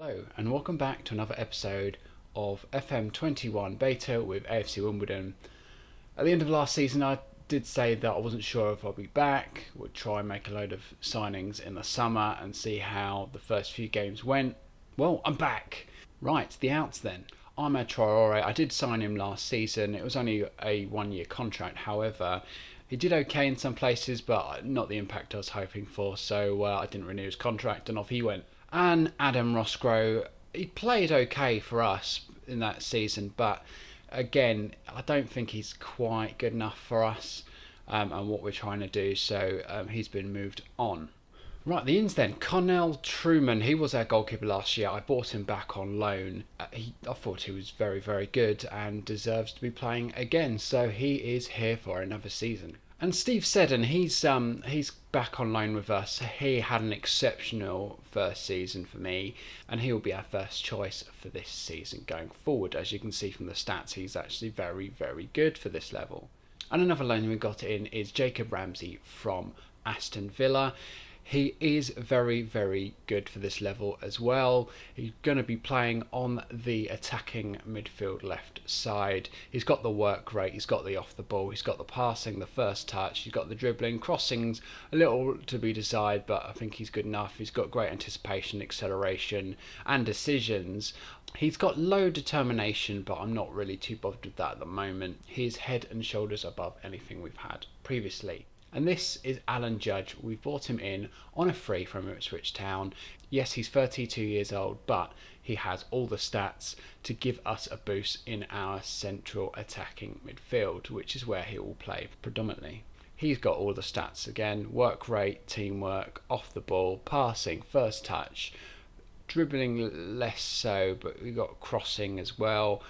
Hello and welcome back to another episode of FM21 Beta with AFC Wimbledon. At the end of last season I did say that I wasn't sure if I'll be back. Would try and make a load of signings in the summer and see how the first few games went. Well, I'm back. Right, the outs then. Ahmed Traore, I did sign him last season. It was only a 1-year contract, however he did okay in some places but not the impact I was hoping for, so I didn't renew his contract and off he went. And Adam Roscoe, he played okay for us in that season, but again, I don't think he's quite good enough for us and what we're trying to do, so he's been moved on. Right, the ins then. Connell Truman, he was our goalkeeper last year. I bought him back on loan. I thought he was very, very good and deserves to be playing again, so he is here for another season. And Steve Seddon, he's back on loan with us. He had an exceptional first season for me, and he will be our first choice for this season going forward. As you can see from the stats, he's actually very, very good for this level. And another loan we got in is Jacob Ramsey from Aston Villa. He is very, very good for this level as well. He's going to be playing on the attacking midfield left side. He's got the work rate, he's got the off the ball, he's got the passing, the first touch, he's got the dribbling, crossings, a little to be desired, but I think he's good enough. He's got great anticipation, acceleration and decisions. He's got low determination, but I'm not really too bothered with that at the moment. He's head and shoulders above anything we've had previously. And this is Alan Judge. We brought him in on a free from Ipswich Town. Yes, he's 32 years old, but he has all the stats to give us a boost in our central attacking midfield, which is where he will play predominantly. He's got all the stats again: work rate, teamwork, off the ball, passing, first touch, dribbling less so, but we've got crossing as well,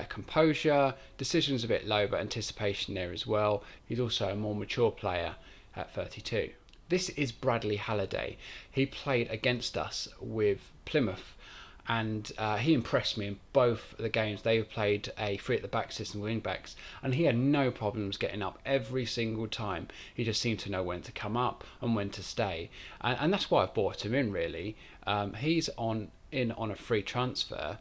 composure, decisions a bit low, but anticipation there as well. He's also a more mature player at 32. This is Bradley Halliday. He played against us with Plymouth, and he impressed me in both the games. They played a three at the back system with wing backs, and he had no problems getting up every single time. He just seemed to know when to come up and when to stay, and that's why I've brought him in really. He's on a free transfer.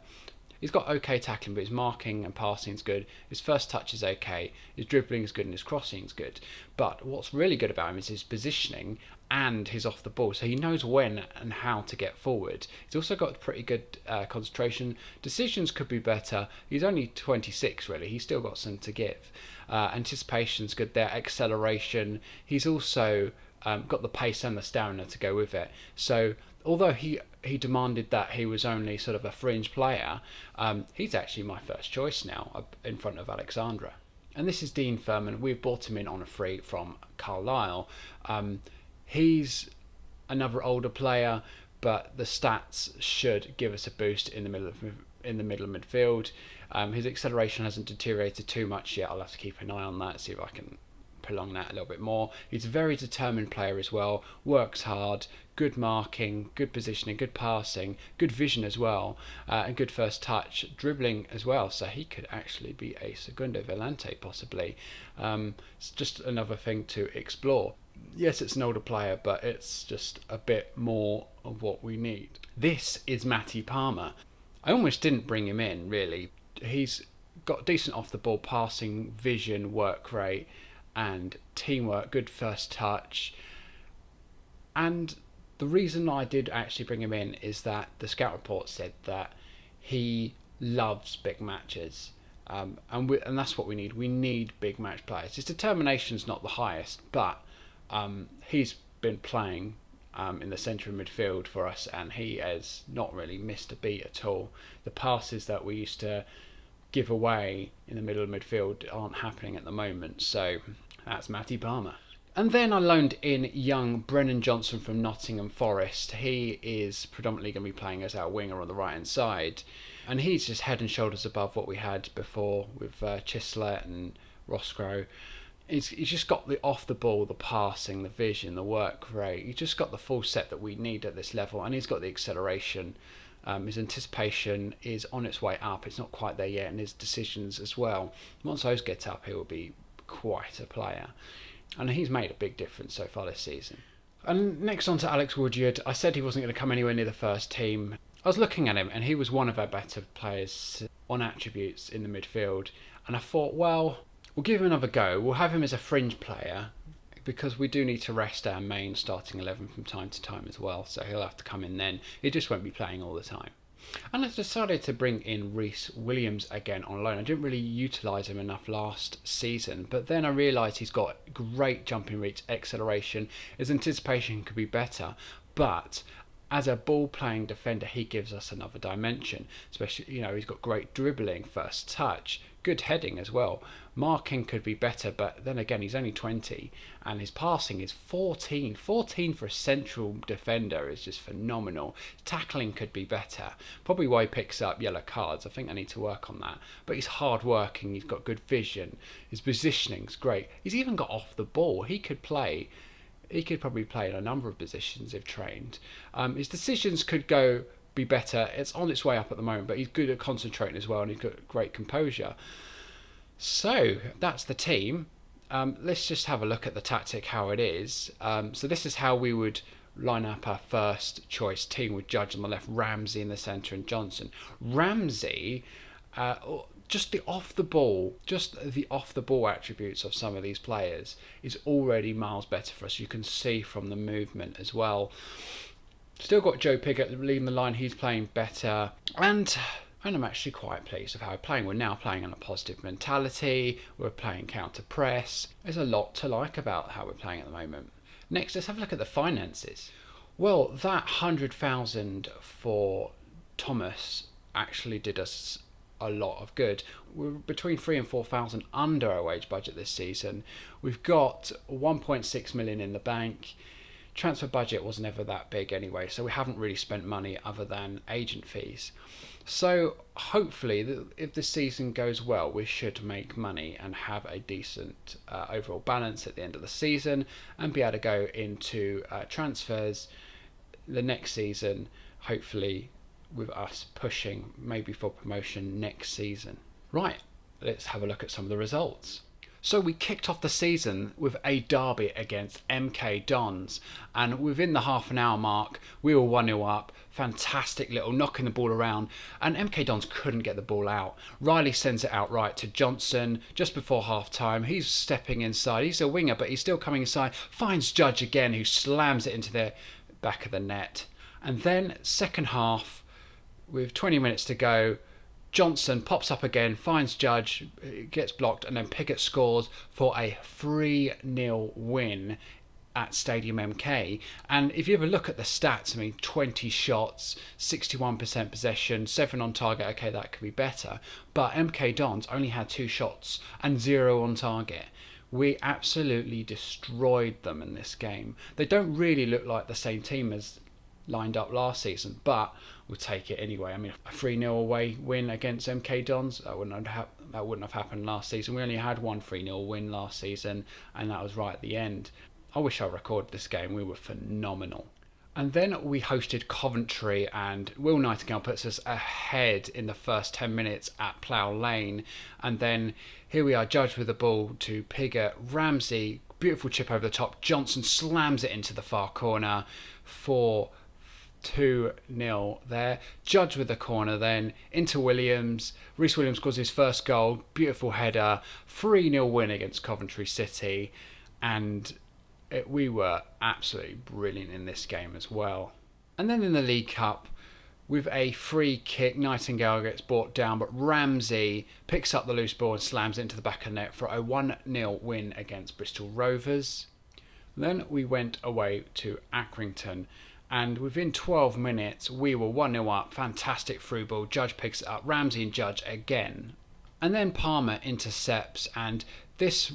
He's got okay tackling, but his marking and passing is good. His first touch is okay. His dribbling is good and his crossing is good. But what's really good about him is his positioning and his off the ball. So he knows when and how to get forward. He's also got pretty good concentration. Decisions could be better. He's only 26 really. He's still got some to give. Anticipation's good there. Acceleration. He's also got the pace and the stamina to go with it. So although he demanded that he was only sort of a fringe player, he's actually my first choice now in front of Alexandra. And this is Dean Thurman. We've brought him in on a free from Carlisle. He's another older player, but the stats should give us a boost in the middle of midfield. His acceleration hasn't deteriorated too much yet. I'll have to keep an eye on that, see if I can prolong that a little bit more. He's a very determined player as well, works hard, good marking, good positioning, good passing, good vision as well, and good first touch, dribbling as well, so he could actually be a Segundo Volante possibly. It's just another thing to explore. Yes, it's an older player, but it's just a bit more of what we need. This is Matty Palmer. I almost didn't bring him in really. He's got decent off the ball passing, vision, work rate and teamwork, good first touch. And the reason I did actually bring him in is that the scout report said that he loves big matches, and that's what we need. We need big match players. His determination's not the highest, but he's been playing in the centre of midfield for us, and he has not really missed a beat at all. The passes that we used to give away in the middle of midfield aren't happening at the moment, so that's Matty Palmer. And then I loaned in young Brennan Johnson from Nottingham Forest. He is predominantly going to be playing as our winger on the right hand side, and he's just head and shoulders above what we had before with Chisler and Roscoe. He's just got the off the ball, the passing, the vision, the work rate. He's just got the full set that we need at this level, and he's got the acceleration. His anticipation is on its way up. It's not quite there yet, and his decisions as well. Once those get up, he will be quite a player, and he's made a big difference so far this season. And next on to Alex Woodrud. I said he wasn't going to come anywhere near the first team. I was looking at him and he was one of our better players on attributes in the midfield. And I thought, well, we'll give him another go. We'll have him as a fringe player because we do need to rest our main starting 11 from time to time as well. So he'll have to come in then. He just won't be playing all the time. And I decided to bring in Reese Williams again on loan. I didn't really utilise him enough last season, but then I realised he's got great jumping reach, acceleration. His anticipation could be better, but as a ball-playing defender, he gives us another dimension. Especially, he's got great dribbling, first touch, good heading as well. Marking could be better, but then again, he's only 20, and his passing is 14. 14 for a central defender is just phenomenal. Tackling could be better. Probably why he picks up yellow cards. I think I need to work on that. But he's hard-working, he's got good vision. His positioning's great. He's even got off the ball. He could probably play in a number of positions if trained. His decisions could be better. It's on its way up at the moment, but he's good at concentrating as well, and he's got great composure. So that's the team. Let's just have a look at the tactic, how it is. So this is how we would line up our first choice team with Judge on the left, Ramsey in the centre, and Johnson. Ramsey, just the off the ball attributes of some of these players is already miles better for us. You can see from the movement as well. Still got Joe Pigott leading the line. He's playing better, and I'm actually quite pleased with how we're playing. We're now playing on a positive mentality. We're playing counter press. There's a lot to like about how we're playing at the moment. Next, let's have a look at the finances. Well, that 100,000 for Thomas actually did us a lot of good. We're between 3,000 and 4,000 under our wage budget this season. We've got 1.6 million in the bank. Transfer budget was never that big anyway, so we haven't really spent money other than agent fees. So hopefully, if this season goes well, we should make money and have a decent overall balance at the end of the season, and be able to go into transfers the next season, hopefully with us pushing maybe for promotion next season. Right, let's have a look at some of the results. So we kicked off the season with a derby against MK Dons, and within the half an hour mark we were 1-0 up. Fantastic little knocking the ball around, and MK Dons couldn't get the ball out. Riley sends it out right to Johnson just before half time. He's stepping inside, he's a winger but he's still coming inside, finds Judge again, who slams it into the back of the net. And then second half, with 20 minutes to go, Johnson pops up again, finds Judge, gets blocked, and then Pigott scores for a 3-0 win at Stadium MK. And if you ever look at the stats, 20 shots, 61% possession, 7 on target. Okay, that could be better. But MK Dons only had 2 shots and 0 on target. We absolutely destroyed them in this game. They don't really look like the same team as lined up last season, but we'll take it anyway. A 3-0 away win against MK Dons, that wouldn't have happened last season. We only had one 3-0 win last season, and that was right at the end. I wish I recorded this game. We were phenomenal. And then we hosted Coventry, and Will Nightingale puts us ahead in the first 10 minutes at Plough Lane. And then here we are, Judge with the ball to Pigott. Ramsey, beautiful chip over the top. Johnson slams it into the far corner for 2-0 there. Judge with the corner then into Williams. Reese Williams scores his first goal. Beautiful header. 3-0 win against Coventry City. And we were absolutely brilliant in this game as well. And then in the League Cup, with a free kick, Nightingale gets brought down, but Ramsey picks up the loose ball and slams it into the back of the net for a 1-0 win against Bristol Rovers. Then we went away to Accrington, and within 12 minutes we were 1-0 up. Fantastic through ball, Judge picks it up, Ramsey and Judge again. And then Palmer intercepts, and this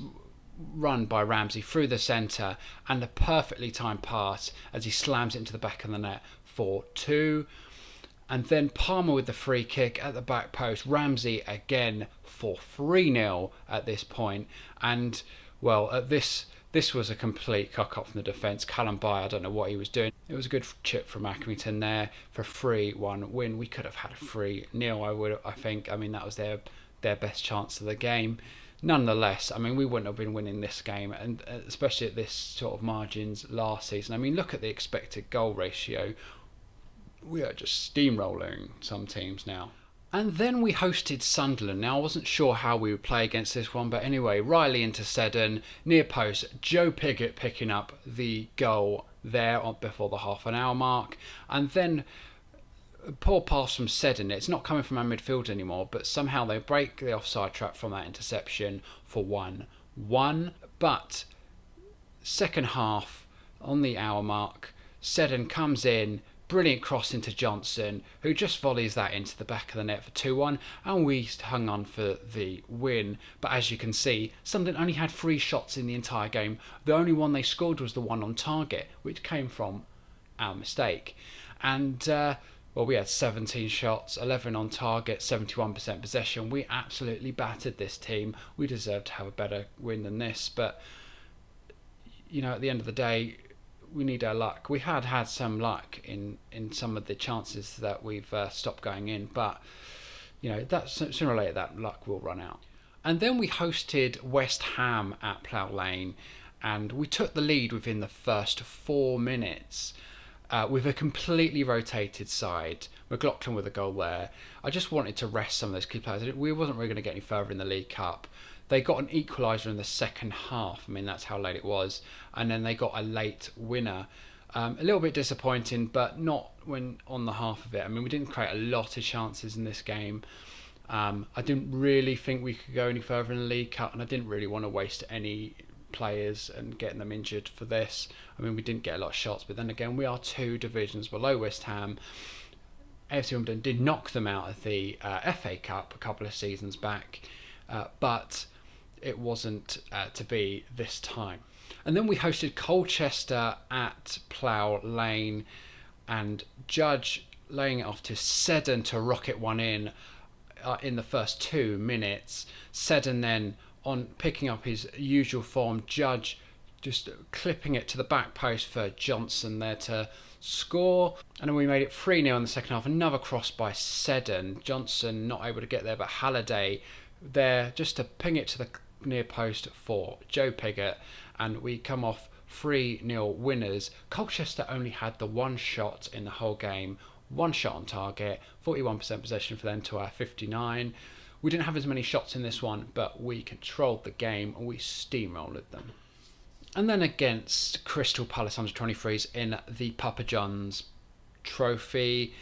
run by Ramsey through the centre, and a perfectly timed pass as he slams it into the back of the net for 2. And then Palmer with the free kick at the back post. Ramsey again for 3-0 at this point. And well, at this was a complete cock-up from the defence. Callum By, I don't know what he was doing. It was a good chip from Accrington there for a 3-1 win. We could have had a 3-0, I think. That was their best chance of the game. nonetheless, I mean, we wouldn't have been winning this game, and especially at this sort of margins last season. I mean, look at the expected goal ratio. We are just steamrolling some teams now. And then we hosted Sunderland. Now, I wasn't sure how we would play against this one, but anyway, Riley into Seddon, near post, Joe Pigott picking up the goal there before the half an hour mark. And then a poor pass from Seddon. It's not coming from our midfield anymore, but somehow they break the offside trap from that interception for 1-1. But second half, on the hour mark, Seddon comes in, brilliant cross into Johnson, who just volleys that into the back of the net for 2-1, and we hung on for the win. But as you can see, Sunderland only had 3 shots in the entire game. The only one they scored was the one on target, which came from our mistake. And, well, we had 17 shots, 11 on target, 71% possession. We absolutely battered this team. We deserved to have a better win than this, but, you know, at the end of the day, we need our luck. We had some luck in some of the chances that we've stopped going in, but you know, that sooner or later that luck will run out. And then we hosted West Ham at Plough Lane, and we took the lead within the first 4 minutes with a completely rotated side. McLaughlin with a goal there. I just wanted to rest some of those key players. We wasn't really going to get any further in the League Cup. They got an equaliser in the second half. I mean, that's how late it was. And then they got a late winner. A little bit disappointing, but not when on the half of it. I mean, we didn't create a lot of chances in this game. I didn't really think we could go any further in the League Cup, and I didn't really want to waste any players and getting them injured for this. I mean, we didn't get a lot of shots, but then again, we are 2 divisions below West Ham. AFC Wimbledon did knock them out of the FA Cup a couple of seasons back, but it wasn't to be this time. And then we hosted Colchester at Plough Lane, and Judge laying it off to Seddon to rocket one in the first 2 minutes. Seddon then, on picking up his usual form, Judge just clipping it to the back post for Johnson there to score. And then we made it 3-0 in the second half. Another cross by Seddon. Johnson not able to get there, but Halliday there just to ping it to the near post for Joe Pigott, and we come off 3-0 winners. Colchester only had the 1 shot in the whole game, 1 shot on target, 41% possession for them to our 59. We didn't have as many shots in this one, but we controlled the game and we steamrolled them. And then against Crystal Palace under 23s in the Papa John's Trophy,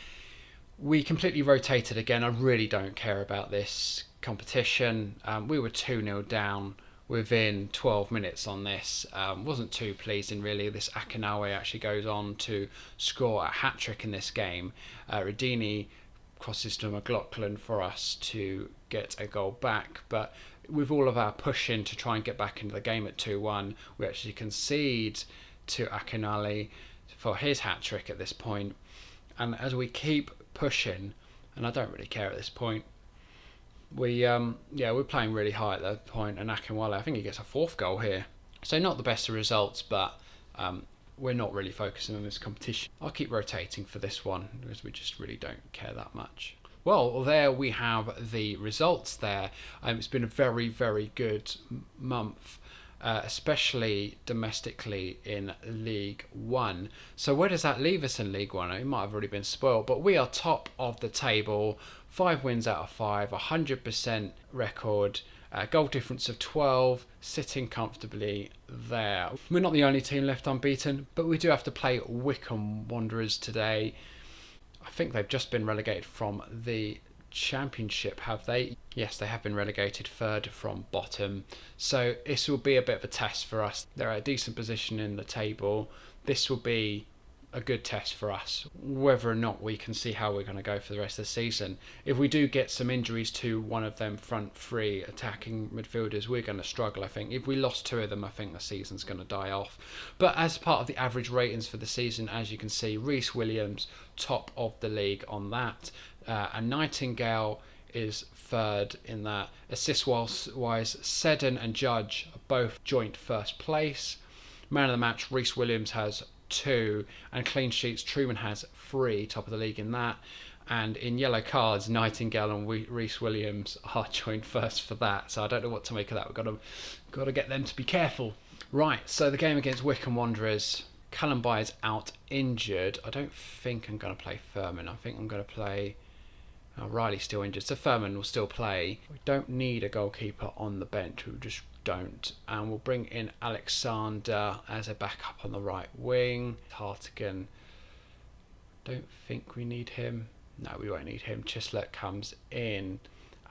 we completely rotated again. I really don't care about this competition. We were 2-0 down within 12 minutes on this. Wasn't too pleasing really. This Akinawe actually goes on to score a hat-trick in this game. Radini crosses to McLaughlin for us to get a goal back, but with all of our pushing to try and get back into the game at 2-1, we actually concede to Akinale for his hat-trick at this point. And as we keep pushing, and I don't really care at this point, we're playing really high at that point, and Akinwale, I think he gets a 4th goal here. So not the best of results, but we're not really focusing on this competition. I'll keep rotating for this one because we just really don't care that much. Well, there we have the results there. It's been a very, very good month, especially domestically in League One. So where does that leave us in League One? It might have already been spoiled, but we are top of the table, 5 wins out of 5, 100% record, goal difference of 12, sitting comfortably there. We're not the only team left unbeaten, but we do have to play Wickham Wanderers today. I think they've just been relegated from the Championship, have they? Yes, they have been relegated 3rd from bottom. So this will be a bit of a test for us. They're at a decent position in the table. This will be a good test for us, whether or not we can see how we're going to go for the rest of the season. If we do get some injuries to one of them front 3 attacking midfielders, we're going to struggle, I think. If we lost 2 of them, I think the season's going to die off. But as part of the average ratings for the season, as you can see, Reese Williams, top of the league on that. And Nightingale is 3rd in that. Assist-wise, Seddon and Judge are both joint 1st place. Man of the match, Reese Williams has 2, and clean sheets Truman has 3, top of the league in that. And in yellow cards, Nightingale and Reese Williams are joint first for that. So I don't know what to make of that. We've got to get them to be careful. Right, so the game against Wickham Wanderers. Callum is out injured. I don't think I'm going to play Thurman. I think I'm going to play... Riley's still injured, so Thurman will still play. We don't need a goalkeeper on the bench. We just don't. And we'll bring in Alexander as a backup on the right wing. Hartigan. Don't think we need him. No, we won't need him. Chislett comes in,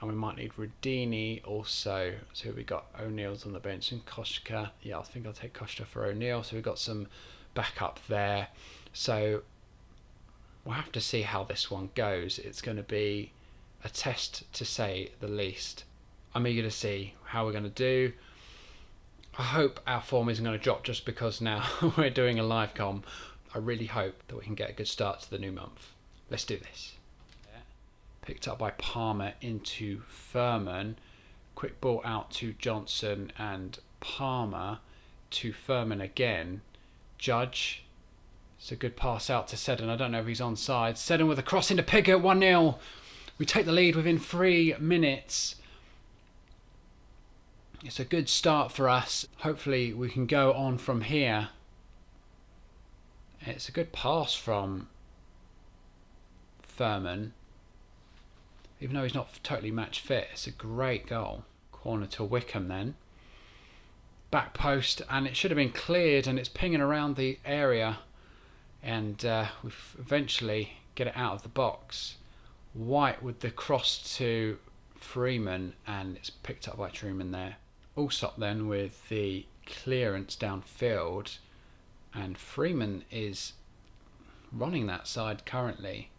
and we might need Rudini also. So we got O'Neill's on the bench and Koshka. Yeah, I think I'll take Koshka for O'Neill. So we've got some backup there. So we'll have to see how this one goes. It's going to be a test, to say the least. I'm eager to see how we're going to do. I hope our form isn't going to drop just because now we're doing a live com. I really hope that we can get a good start to the new month. Let's do this. Picked up by Palmer into Thurman. Quick ball out to Johnson and Palmer to Thurman again. Judge. It's a good pass out to Seddon. I don't know if he's onside. Seddon with a cross into Piggott, 1-0. We take the lead within 3 minutes. It's a good start for us. Hopefully we can go on from here. It's a good pass from Thurman. Even though he's not totally match fit, it's a great goal. Corner to Wickham then. Back post, and it should have been cleared, and it's pinging around the area. And we eventually get it out of the box. White with the cross to Freeman, and it's picked up by Truman there. Allsop then with the clearance downfield, and Freeman is running that side currently.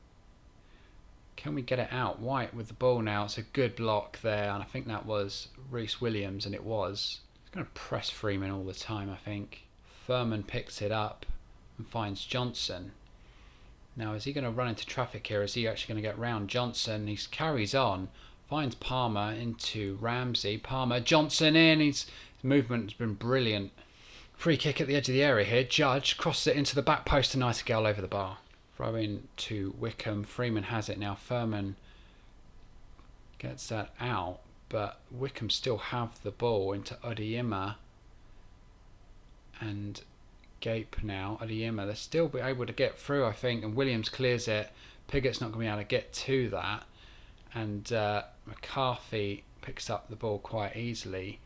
Can we get it out? White with the ball now. It's a good block there, and I think that was Reese Williams, and it was. It's going to press Freeman all the time, I think. Thurman picks it up and finds Johnson. Now, is he going to run into traffic here? Is he actually going to get round Johnson? He carries on, finds Palmer into Ramsey. Palmer, Johnson in. His movement has been brilliant. Free kick at the edge of the area here. Judge crosses it into the back post to Nightingale over the bar. Throw in to Wickham. Freeman has it now. Thurman gets that out, but Wickham still have the ball into Odiyima and Gape now. Odiyima, they'll still be able to get through, I think, and Williams clears it. Piggott's not going to be able to get to that, and McCarthy picks up the ball quite easily.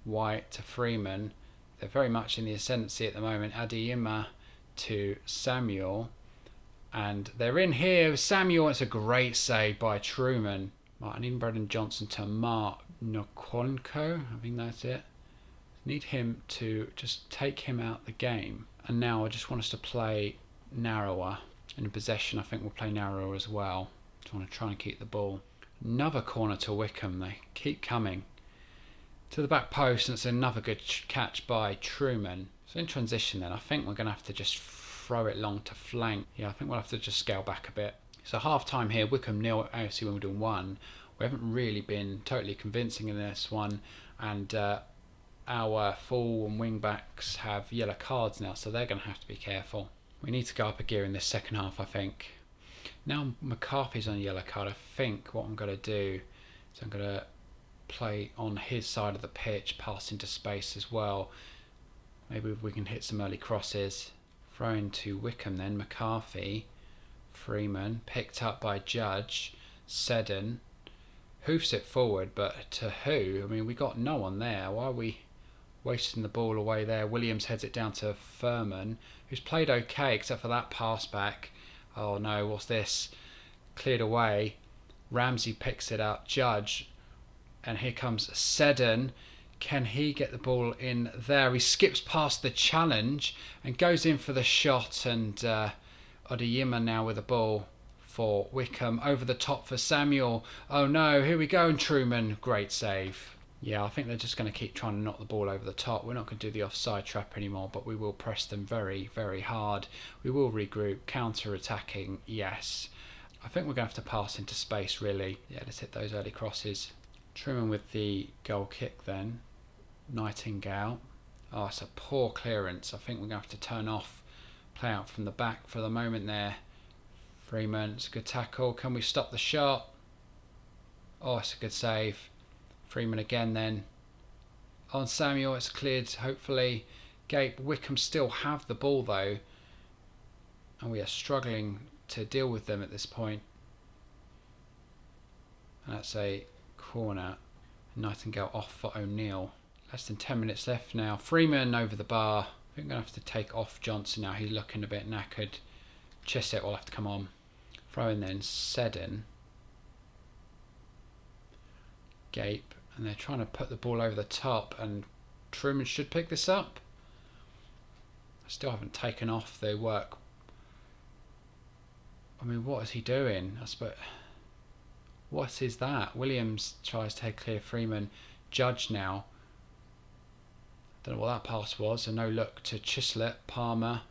White to Freeman. They're very much in the ascendancy at the moment. Odiyima to Samuel. And they're in here with Samuel. It's a great save by Truman. Right, I need Brennan Johnson to mark Nokonko. I think that's it. Need him to just take him out the game. And now I just want us to play narrower. In possession, I think we'll play narrower as well. Just want to try and keep the ball. Another corner to Wickham. They keep coming. To the back post, and it's another good catch by Truman. So in transition then, I think we're going to have to just throw it long to flank. Yeah, I think we'll have to just scale back a bit. So half time here, Wickham 0, AFC Wimbledon 1. We haven't really been totally convincing in this one, and our full and wing backs have yellow cards now, so they're going to have to be careful. We need to go up a gear in this second half, I think. Now McCarthy's on a yellow card. I think what I'm going to do is I'm going to play on his side of the pitch, pass into space as well. Maybe we can hit some early crosses. Throw into Wickham then. McCarthy, Freeman, picked up by Judge. Seddon hoofs it forward, but to who? I mean, we got no one there. Why are we wasting the ball away there? Williams heads it down to Thurman, who's played okay except for that pass back. Oh no, what's this? Cleared away. Ramsey picks it up. Judge, and here comes Seddon. Can he get the ball in there? He skips past the challenge and goes in for the shot, and Odiyima now with the ball for Wickham. Over the top for Samuel. Oh no, here we go, and Truman. Great save. Yeah, I think they're just going to keep trying to knock the ball over the top. We're not going to do the offside trap anymore, but we will press them very, very hard. We will regroup. Counter-attacking, yes. I think we're going to have to pass into space, really. Yeah, let's hit those early crosses. Truman with the goal kick then. Nightingale. Oh, it's a poor clearance. I think we're going to have to turn off play out from the back for the moment there. Freeman, it's a good tackle. Can we stop the shot? Oh, it's a good save. Freeman again then. On Samuel, it's cleared, hopefully. Gape, Wickham still have the ball though. And we are struggling to deal with them at this point. And that's a corner. Nightingale off for O'Neill. Less than 10 minutes left now. Freeman over the bar. I think I'm going to have to take off Johnson now. He's looking a bit knackered. Chisset will have to come on. Throw in then Seddon. Gape. And they're trying to put the ball over the top. And Truman should pick this up. I still haven't taken off the work. I mean, what is he doing? I suppose. What is that? Williams tries to head clear Freeman. Judge now. Don't know what that pass was. A no look to Chislett. Palmer.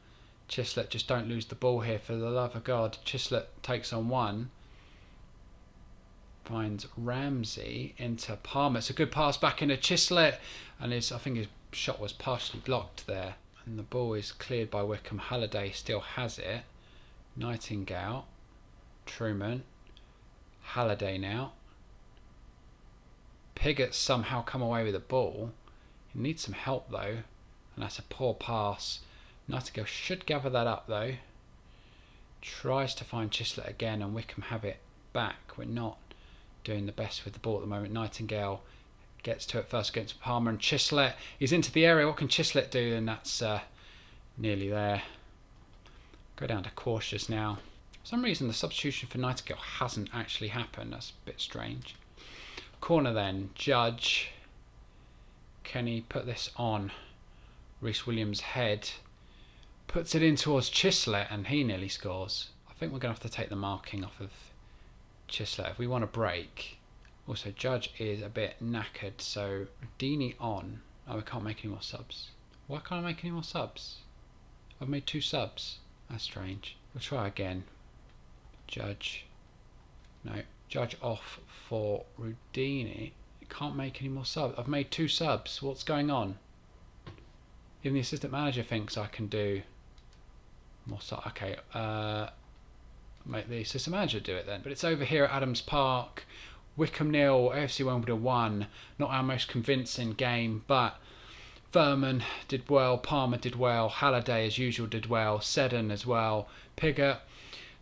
Chislett, just don't lose the ball here for the love of God. Chislett takes on one. Finds Ramsey into Palmer. It's a good pass back into Chislett. And I think his shot was partially blocked there. And the ball is cleared by Wickham. Halliday still has it. Nightingale. Truman. Halliday now. Pigott somehow come away with the ball. He needs some help though. And that's a poor pass. Nightingale should gather that up though. Tries to find Chislett again and Wickham have it back. We're not doing the best with the ball at the moment. Nightingale gets to it first against Palmer and Chislett. He's into the area. What can Chislett do? And that's nearly there. Go down to cautious now. For some reason the substitution for Nightingale hasn't actually happened. That's a bit strange. Corner then. Judge. Can he put this on? Reese Williams' head. Puts it in towards Chislett and he nearly scores. I think we're going to have to take the marking off of Chislett if we want to break. Also, Judge is a bit knackered, so Deeney on. Oh, we can't make any more subs. Why can't I make any more subs? I've made 2 subs. That's strange. We'll try again. Judge. No. Judge off for Rudini. Can't make any more subs. I've made 2 subs. What's going on? Even the assistant manager thinks I can do more subs. Okay. Make the assistant manager do it then. But it's over here at Adams Park. Wickham 0, AFC Wimbledon 1. Not our most convincing game, but Thurman did well, Palmer did well, Halliday as usual did well, Seddon as well, Pigott.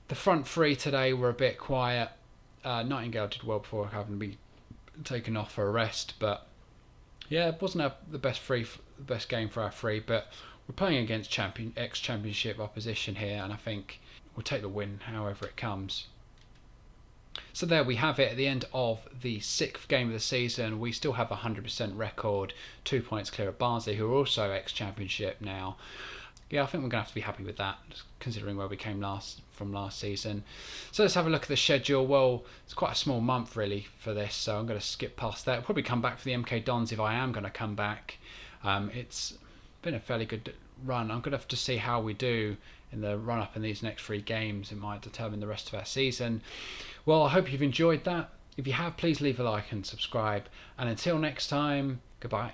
The front 3 today were a bit quiet. Nightingale did well before having to be taken off for a rest, but yeah, it wasn't the best game for our 3, but we're playing against ex-championship opposition here, and I think we'll take the win however it comes. So there we have it at the end of the 6th game of the season. We still have a 100% record, 2 points clear of Barnsley, who are also ex-championship now. Yeah, I think we're going to have to be happy with that, considering where we came from last season. So let's have a look at the schedule. Well, it's quite a small month really for this, so I'm going to skip past that. I'll probably come back for the MK Dons if I am going to come back. It's been a fairly good run. I'm going to have to see how we do in the run-up in these next 3 games. It might determine the rest of our season. Well, I hope you've enjoyed that. If you have, please leave a like and subscribe. And until next time, goodbye.